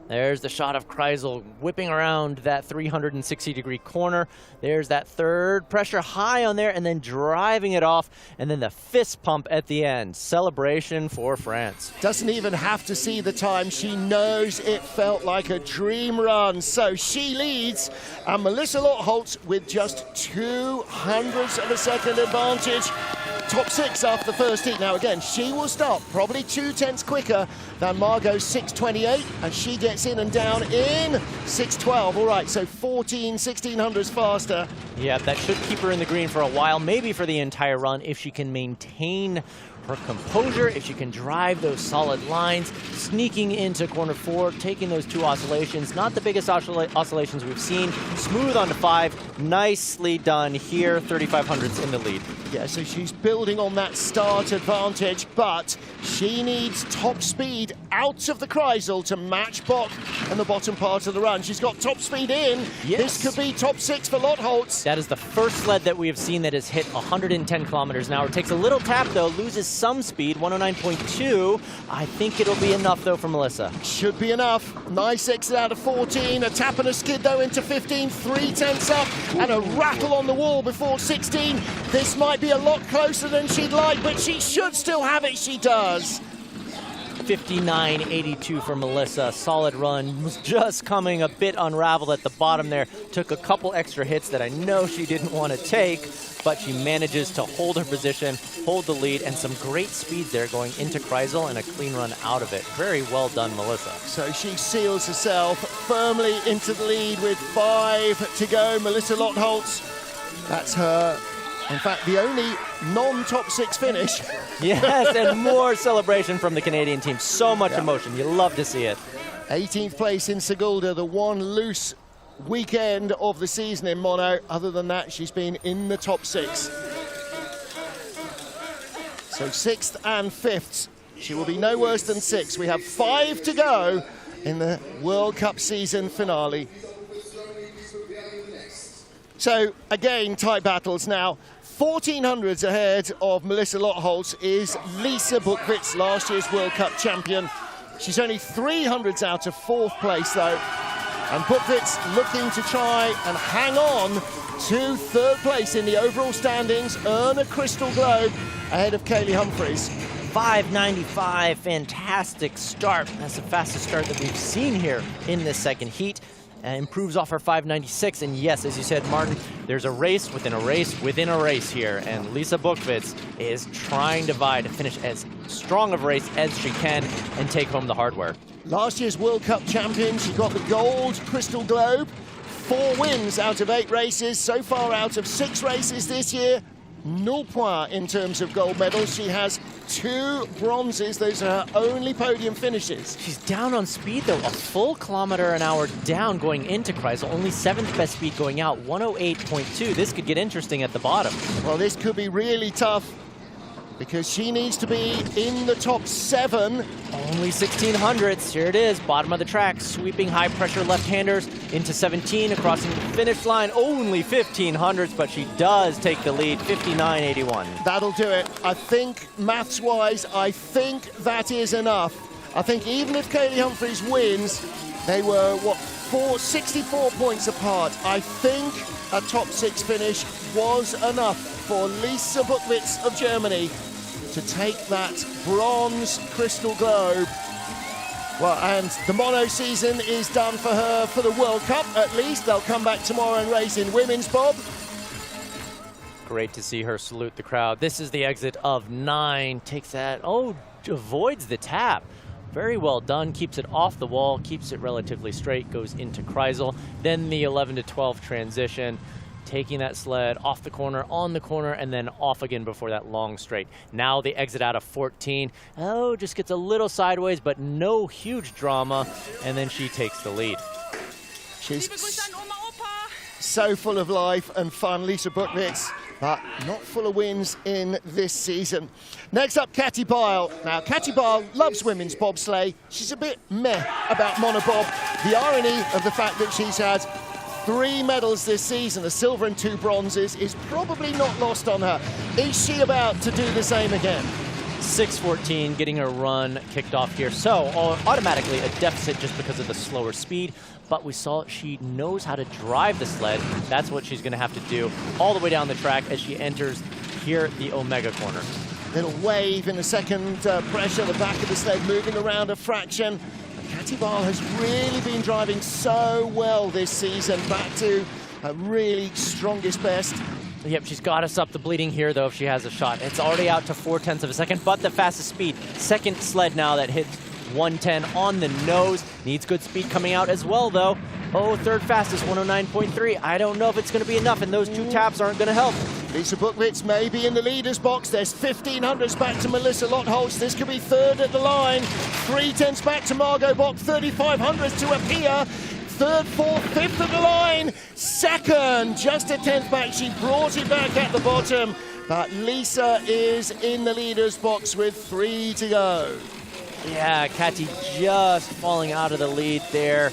There's the shot of Kreisel whipping around that 360-degree corner. There's that third pressure high on there and then driving it off. And then the fist pump at the end. Celebration for France. Doesn't even have to see the time. She knows it felt like a dream run. So she leads. And Melissa Lotholtz with just 0.02 of a second advantage. Top 6 after the first heat. Now again, she will stop probably 0.2 quicker than Margot's 6:28, and she gets in and down in 6:12. All right, so 1600s faster. Yeah, that should keep her in the green for a while, maybe for the entire run, if she can maintain her composure, if she can drive those solid lines, sneaking into corner 4, taking those 2 oscillations. Not the biggest oscillations we've seen. Smooth onto 5. Nicely done here. 3500s in the lead. Yeah, so she's building on that start advantage, but she needs top speed out of the Kreisel to match Bock in the bottom part of the run. She's got top speed in. Yes. This could be top 6 for Lotholtz. That is the first sled that we have seen that has hit 110 kilometers an hour. It takes a little tap, though, loses some speed, 109.2. I think it'll be enough, though, for Melissa. Should be enough. Nice exit out of 14. A tap and a skid, though, into 15. 0.3 up and a rattle on the wall before 16. This might be a lot closer than she'd like, but she should still have it. She does. 59.82 for Melissa. Solid run. Was just coming a bit unraveled at the bottom there. Took a couple extra hits that I know she didn't want to take, but she manages to hold her position, hold the lead, and some great speed there going into Kreisel and a clean run out of it. Very well done, Melissa. So she seals herself firmly into the lead with 5 to go. Melissa Lotholtz, that's her. In fact, the only non-top 6 finish. Yes, and more celebration from the Canadian team. So much emotion. You love to see it. 18th place in Sigulda, the one loose weekend of the season in mono. Other than that, she's been in the top 6. So 6th and 5th. She will be no worse than 6. We have 5 to go in the World Cup season finale. So again, tight battles now. 1400s ahead of Melissa Lotholtz is Lisa Buchwitz, last year's World Cup champion. She's only 300s out of 4th place, though. And Bukwitz looking to try and hang on to 3rd place in the overall standings, earn a Crystal Globe ahead of Kaylee Humphries. 5:95, fantastic start. That's the fastest start that we've seen here in this second heat. Improves off her 5:96, and yes, as you said, Martin, there's a race within a race within a race here, and Lisa Bukwitz is trying to vie to finish as strong of a race as she can and take home the hardware. Last year's World Cup champion, she got the gold Crystal Globe, 4 wins out of 8 races, so far out of 6 races this year. 0 points in terms of gold medals. She has 2 bronzes. Those are her only podium finishes. She's down on speed, though. A full kilometer an hour down going into Kreisel. Only 7th best speed going out, 108.2. This could get interesting at the bottom. Well, this could be really tough because she needs to be in the top 7. Only 1600s. Here it is, bottom of the track. Sweeping high-pressure left-handers into 17, crossing the finish line. Only 1500s, but she does take the lead, 59.81. That'll do it. I think, maths-wise, I think that is enough. I think even if Kaylee Humphries wins, they were, 64 points apart. I think a top 6 finish was enough for Lisa Bukwitz of Germany to take that bronze Crystal Globe. Well, and the mono season is done for her for the World Cup, at least. They'll come back tomorrow and race in women's bob. Great to see her salute the crowd. This is the exit of 9. Takes that, avoids the tap. Very well done, keeps it off the wall, keeps it relatively straight, goes into Kreisel. Then the 11 to 12 transition. Taking that sled off the corner, on the corner, and then off again before that long straight. Now the exit out of 14. Just gets a little sideways, but no huge drama, and then she takes the lead. She's so full of life and fun, Lisa Bukwitz, but not full of wins in this season. Next up, Katie Bile. Now, Katie Bile loves women's bobsleigh. She's a bit meh about monobob. The irony of the fact that she's had 3 medals this season, a silver and 2 bronzes, is probably not lost on her. Is she about to do the same again? 6:14, getting her run kicked off here. So automatically a deficit just because of the slower speed, but we saw she knows how to drive the sled. That's what she's going to have to do all the way down the track as she enters here the Omega corner. Little wave in the second pressure, the back of the sled moving around a fraction. Katie Bile has really been driving so well this season, back to her really strongest best. Yep, she's got us up the bleeding here, though, if she has a shot. It's already out to 0.4 of a second, but the fastest speed. Second sled now that hits 110 on the nose. Needs good speed coming out as well, though. Third fastest, 109.3. I don't know if it's going to be enough, and those 2 taps aren't going to help. Lisa Bukwitz may be in the leader's box. There's 1500s back to Melissa Lottholz. This could be 3rd at the line. 310s back to Margot Bock. 3500s to Apia. 3rd, 4th, 5th at the line. 2nd, just a 10th back. She brought it back at the bottom. But Lisa is in the leader's box with 3 to go. Yeah, Katie just falling out of the lead there.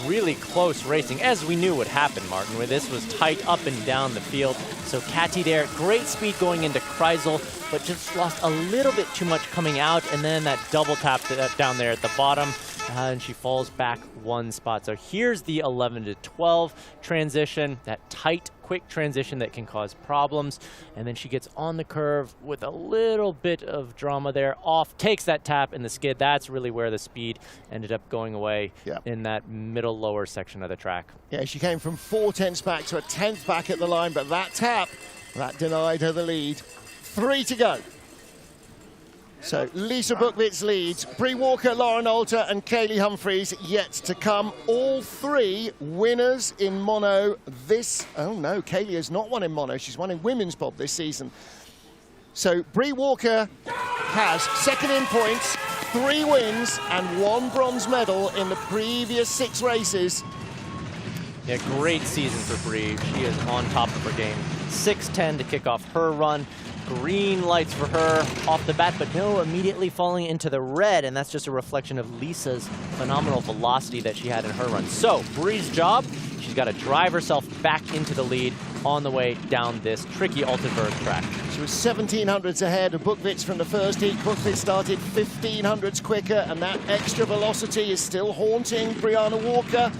Really close racing, as we knew would happen, Martin, where this was tight up and down the field. So Katie there, great speed going into Kreisel, but just lost a little bit too much coming out, and then that double tap down there at the bottom, and she falls back 1 spot. So here's the 11 to 12 transition, that tight, quick transition that can cause problems, and then she gets on the curve with a little bit of drama there, off, takes that tap in the skid. That's really where the speed ended up going away in that middle lower section of the track. Yeah, she came from 4/10 back to a 10th back at the line, but that tap, that denied her the lead. 3 to go. So Lisa Bukwitz leads. Bree Walker, Lauren Alter, and Kaylee Humphries yet to come. All 3 winners in mono this. Oh no, Kaylee has not won in mono. She's won in women's bob this season. So Bree Walker has 2nd in points, 3 wins, and 1 bronze medal in the previous 6 races. Yeah, great season for Bree. She is on top of her game. 6:10 to kick off her run. Green lights for her off the bat, but no, immediately falling into the red, and that's just a reflection of Lisa's phenomenal velocity that she had in her run. So, Bree's job, she's got to drive herself back into the lead, on the way down this tricky Altenberg track. She was 1700s ahead of Buchwitz from the first heat. Buchwitz started 1500s quicker, and that extra velocity is still haunting Brianna Walker.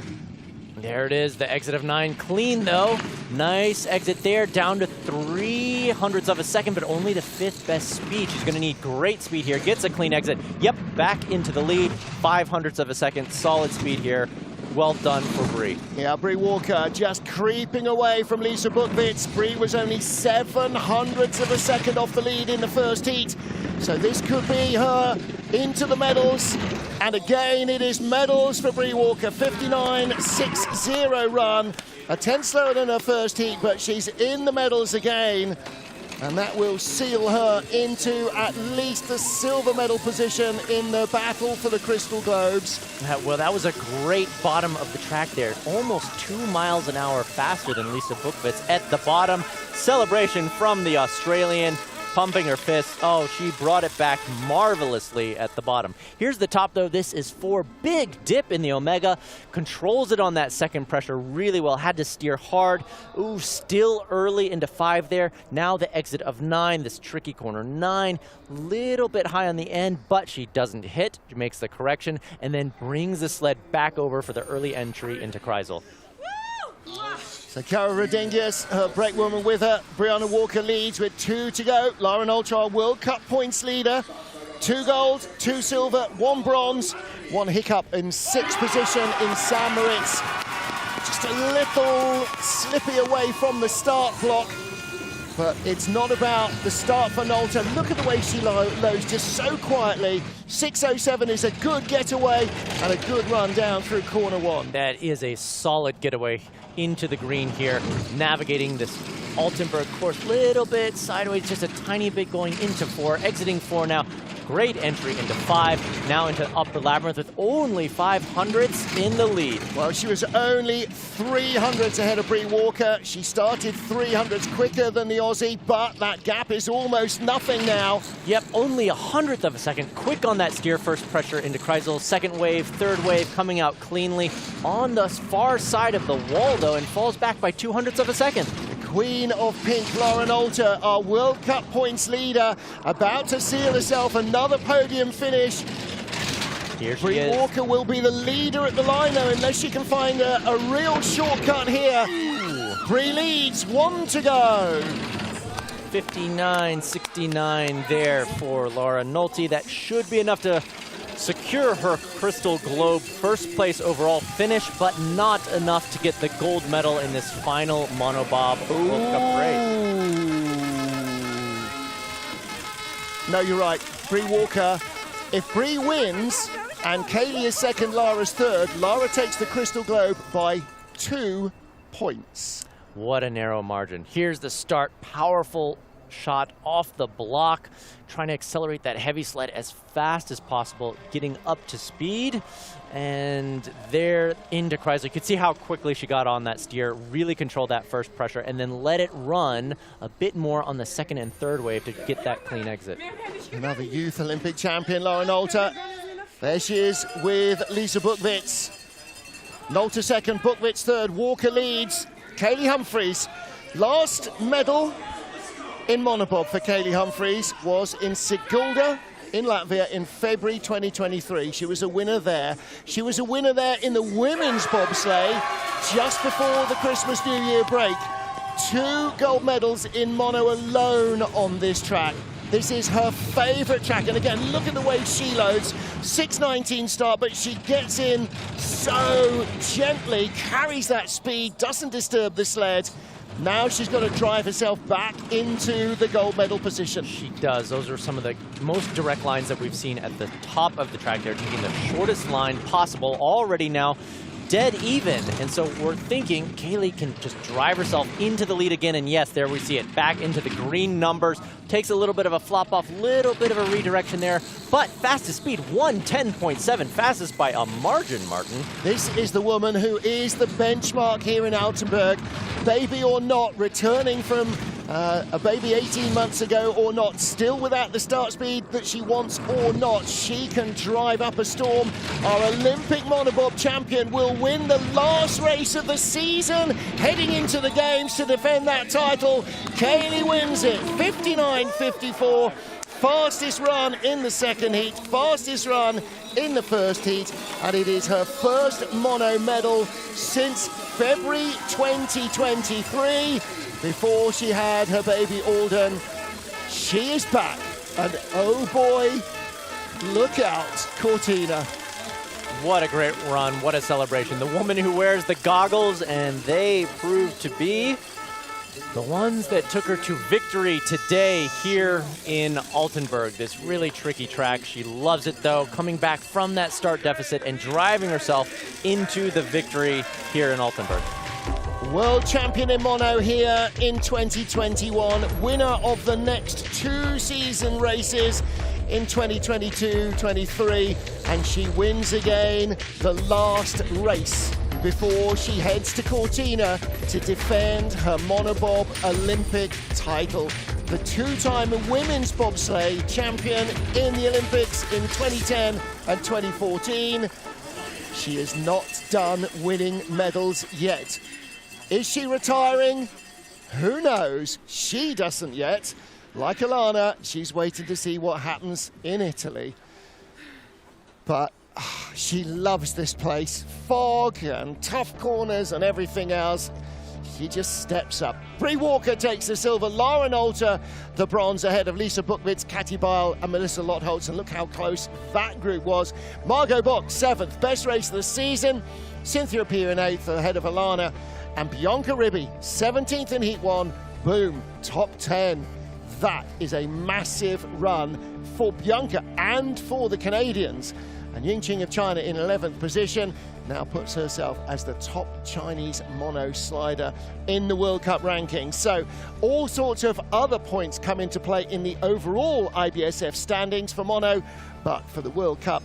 There it is, the exit of 9. Clean, though. Nice exit there, down to 300ths of a second, but only the 5th best speed. She's going to need great speed here. Gets a clean exit. Yep, back into the lead. 500ths of a second. Solid speed here. Well done for Brie. Yeah, Brie Walker just creeping away from Lisa Buchwitz. Brie was only 700ths of a second off the lead in the first heat. So this could be her into the medals. And again, it is medals for Brie Walker. 59.60 run. A 10 slower than her first heat, but she's in the medals again. And that will seal her into at least the silver medal position in the battle for the Crystal Globes. Well, that was a great bottom of the track there. Almost 2 miles an hour faster than Lisa Buchwitz at the bottom. Celebration from the Australian. Pumping her fist. Oh, she brought it back marvelously at the bottom. Here's the top, though. This is 4. Big dip in the Omega. Controls it on that second pressure really well. Had to steer hard. Ooh, still early into 5 there. Now the exit of 9. This tricky corner 9. Little bit high on the end, but she doesn't hit. She makes the correction and then brings the sled back over for the early entry into Kreisel. So Cara Rodriguez, her brakewoman with her. Brianna Walker leads with 2 to go. Lara Nolter, World Cup points leader. 2 gold, 2 silver, 1 bronze, 1 hiccup in 6th position in San Moritz. Just a little slippy away from the start block. But it's not about the start for Nolter. Look at the way she loads just so quietly. 6:07 is a good getaway and a good run down through corner 1. That is a solid getaway into the green here, navigating this Altenberg course. Little bit sideways, just a tiny bit going into 4, exiting 4 now. Great entry into 5, now into Upper Labyrinth with only 500ths in the lead. Well, she was only 300ths ahead of Brie Walker. She started 300ths quicker than the Aussie, but that gap is almost nothing now. Yep, only 100th of a second. Quick on that steer, first pressure into Kreisel. Second wave, third wave, coming out cleanly on the far side of the wall, though, and falls back by 200ths of a second. Queen of Pink, Lara Nolter, our World Cup points leader, about to seal herself another podium finish. Here she Brie is. Walker will be the leader at the line, though, unless she can find a real shortcut here. Brie leads, 1 to go. 59.69 there for Lara Nolter. That should be enough to secure her Crystal Globe first place overall finish, but not enough to get the gold medal in this final Monobob World Cup race. No, you're right. Brie Walker, if Brie wins and Kaylee is second, Lara's third, Lara takes the Crystal Globe by 2 points. What a narrow margin. Here's the start. Powerful shot off the block, trying to accelerate that heavy sled as fast as possible, getting up to speed, and there into Kreisel. You could see how quickly she got on that steer, really controlled that first pressure, and then let it run a bit more on the second and third wave to get that clean exit. Another youth Olympic champion, Lara Nolter. There she is with Lisa Buchwitz. Nolter second, Buchwitz third, Walker leads. Kaylee Humphries, last medal in Monobob for Kaylee Humphries was in Sigulda in Latvia in February 2023. She was a winner there. She was a winner there in the women's bobsleigh just before the Christmas New Year break. 2 gold medals in mono alone on this track. This is her favorite track, and again, look at the way she loads. 6:19 start, but she gets in so gently, carries that speed, doesn't disturb the sled. Now she's got to drive herself back into the gold medal position. She does. Those are some of the most direct lines that we've seen at the top of the track there, taking the shortest line possible, already now dead even. And so we're thinking Kaylee can just drive herself into the lead again, and yes, there we see it, back into the green numbers, takes a little bit of a flop off, little bit of a redirection there, but fastest speed, 1:10.7, fastest by a margin, Martin. This is the woman who is the benchmark here in Altenberg. Baby or not, returning from a baby 18 months ago or not, still without the start speed that she wants or not, she can drive up a storm. Our Olympic Monobob champion will win the last race of the season, heading into the games to defend that title. Kaylee wins it, 59.54. Fastest run in the second heat, fastest run in the first heat, and it is her first mono medal since February 2023, before she had her baby Alden. She is back, and oh boy, look out, Cortina. What a great run, what a celebration. The woman who wears the goggles, and they proved to be the ones that took her to victory today here in Altenberg, this really tricky track. She loves it though, coming back from that start deficit and driving herself into the victory here in Altenberg. World champion in mono here in 2021, winner of the next 2 season races in 2022-23, and she wins again the last race before she heads to Cortina to defend her Monobob Olympic title. The 2-time women's bobsleigh champion in the Olympics in 2010 and 2014. She is not done winning medals yet. Is she retiring? Who knows? She doesn't yet. Like Alana, she's waiting to see what happens in Italy. But she loves this place. Fog and tough corners and everything else. She just steps up. Bree Walker takes the silver. Lauren Alter the bronze, ahead of Lisa Buchwitz, Katie Bile and Melissa Lottholtz. And look how close that group was. Margot Bock, 7th. Best race of the season. Cynthia Peer in 8th, ahead of Alana. And Bianca Ribby, 17th in Heat 1. Boom, top 10. That is a massive run for Bianca and for the Canadians. And Yingqing of China in 11th position now puts herself as the top Chinese mono slider in the World Cup rankings. So all sorts of other points come into play in the overall IBSF standings for mono, but for the World Cup,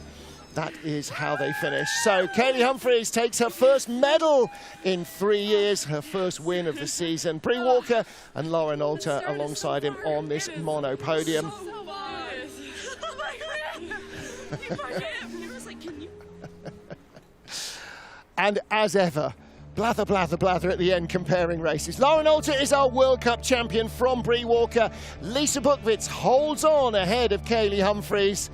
that is how they finish. So Kaylee Humphries takes her first medal in 3 years, her first win of the season. Bree Walker and Lauren Alter alongside him on this mono podium. And as ever, blather, blather, blather at the end comparing races. Lauren Alter is our World Cup champion from Bree Walker. Lisa Buchwitz holds on ahead of Kaylee Humphries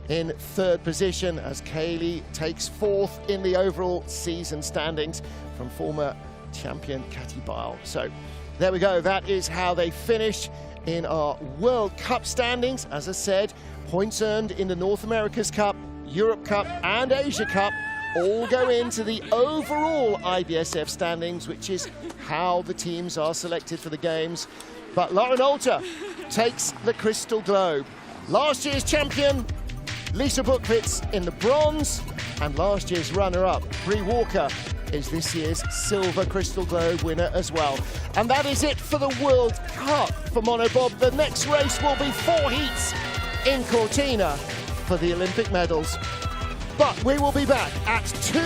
in 3rd position as Kaylee takes 4th in the overall season standings from former champion Katie Bile. So there we go, that is how they finished in our World Cup standings. As I said, points earned in the North America's Cup, Europe Cup and Asia Cup all go into the overall IBSF standings, which is how the teams are selected for the games. But Lauren Alter takes the Crystal Globe. Last year's champion, Lisa Buchwitz in the bronze, and last year's runner-up, Bree Walker, is this year's silver Crystal Globe winner as well. And that is it for the World Cup for Monobob. The next race will be 4 heats in Cortina for the Olympic medals. But we will be back at 2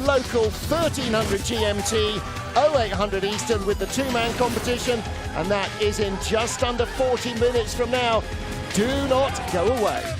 local 1300 GMT, 0800 Eastern with the 2-man competition, and that is in just under 40 minutes from now. Do not go away.